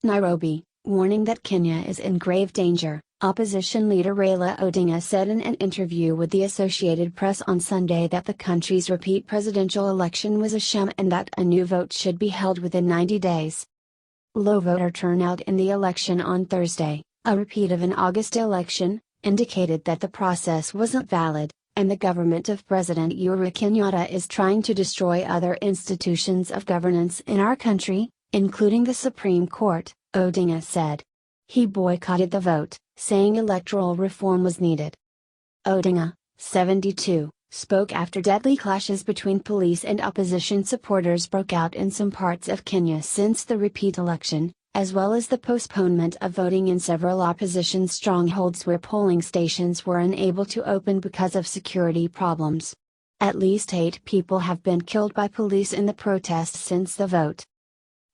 Nairobi, warning that Kenya is in grave danger, opposition leader Raila Odinga said in an interview with the Associated Press on Sunday that the country's repeat presidential election was a sham and that a new vote should be held within 90 days. Low voter turnout in the election on Thursday, a repeat of an August election, indicated that the process wasn't valid, and the government of President Uhuru Kenyatta is trying to destroy other institutions of governance in our country, including the Supreme Court, Odinga said. He boycotted the vote, saying electoral reform was needed. Odinga, 72, spoke after deadly clashes between police and opposition supporters broke out in some parts of Kenya since the repeat election, as well as the postponement of voting in several opposition strongholds where polling stations were unable to open because of security problems. At least 8 people have been killed by police in the protests since the vote.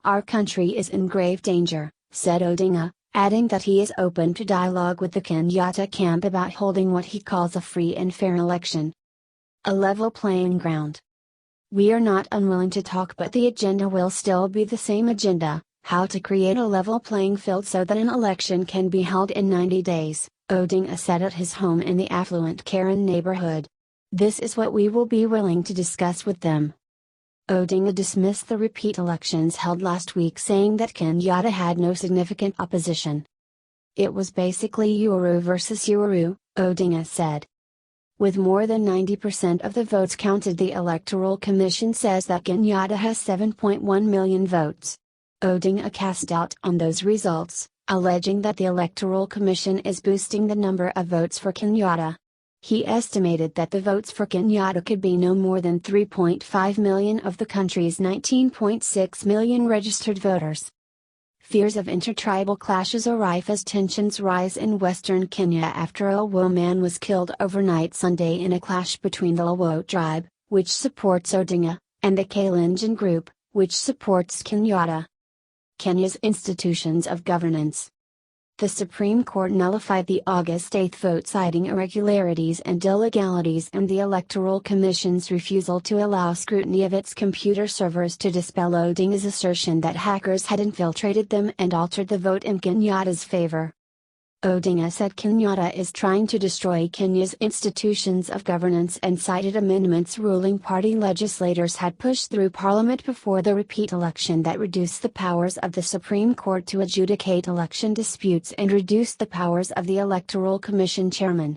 Our country is in grave danger, said Odinga, adding that he is open to dialogue with the Kenyatta camp about holding what he calls a free and fair election. A level playing ground. We are not unwilling to talk, but the agenda will still be the same agenda: how to create a level playing field so that an election can be held in 90 days, Odinga said at his home in the affluent Karen neighborhood. This is what we will be willing to discuss with them. Odinga dismissed the repeat elections held last week, saying that Kenyatta had no significant opposition. It was basically Uhuru versus Uhuru, Odinga said. With more than 90% of the votes counted, the Electoral Commission says that Kenyatta has 7.1 million votes. Odinga cast doubt on those results, alleging that the Electoral Commission is boosting the number of votes for Kenyatta. He estimated that the votes for Kenyatta could be no more than 3.5 million of the country's 19.6 million registered voters. Fears of intertribal clashes are rife as tensions rise in western Kenya after a Luo man was killed overnight Sunday in a clash between the Luo tribe, which supports Odinga, and the Kalenjin group, which supports Kenyatta. Kenya's institutions of governance. The Supreme Court nullified the August 8 vote, citing irregularities and illegalities and the Electoral Commission's refusal to allow scrutiny of its computer servers to dispel Odinga's assertion that hackers had infiltrated them and altered the vote in Kenyatta's favor. Odinga said Kenyatta is trying to destroy Kenya's institutions of governance and cited amendments ruling party legislators had pushed through parliament before the repeat election that reduced the powers of the Supreme Court to adjudicate election disputes and reduced the powers of the Electoral Commission chairman.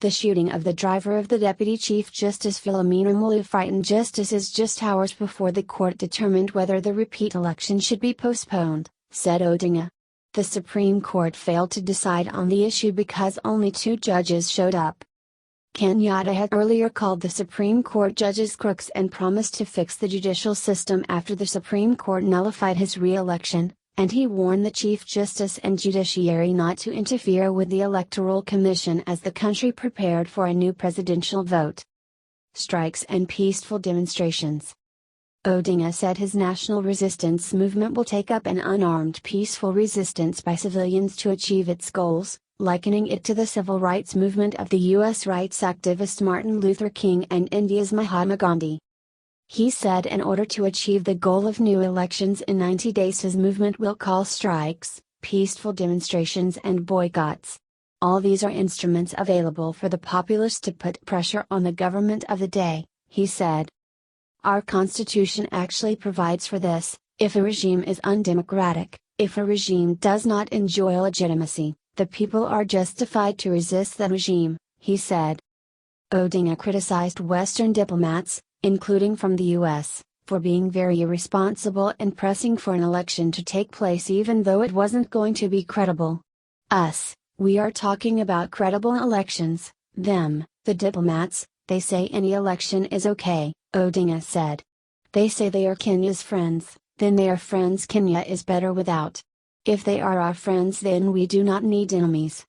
The shooting of the driver of the Deputy Chief Justice Philomena Mulu frightened justices just hours before the court determined whether the repeat election should be postponed, said Odinga. The Supreme Court failed to decide on the issue because only 2 judges showed up. Kenyatta had earlier called the Supreme Court judges crooks and promised to fix the judicial system after the Supreme Court nullified his re-election, and he warned the Chief Justice and judiciary not to interfere with the Electoral Commission as the country prepared for a new presidential vote. Strikes and peaceful demonstrations. Odinga said his national resistance movement will take up an unarmed peaceful resistance by civilians to achieve its goals, likening it to the civil rights movement of the U.S. rights activist Martin Luther King and India's Mahatma Gandhi. He said in order to achieve the goal of new elections in 90 days, his movement will call strikes, peaceful demonstrations and boycotts. All these are instruments available for the populace to put pressure on the government of the day, he said. Our constitution actually provides for this: if a regime is undemocratic, if a regime does not enjoy legitimacy, the people are justified to resist the regime, he said. Odinga criticized Western diplomats, including from the U.S., for being very irresponsible and pressing for an election to take place even though it wasn't going to be credible. Us, we are talking about credible elections; them, the diplomats, they say any election is okay, Odinga said. They say they are Kenya's friends, then they are friends Kenya is better without. If they are our friends, then we do not need enemies.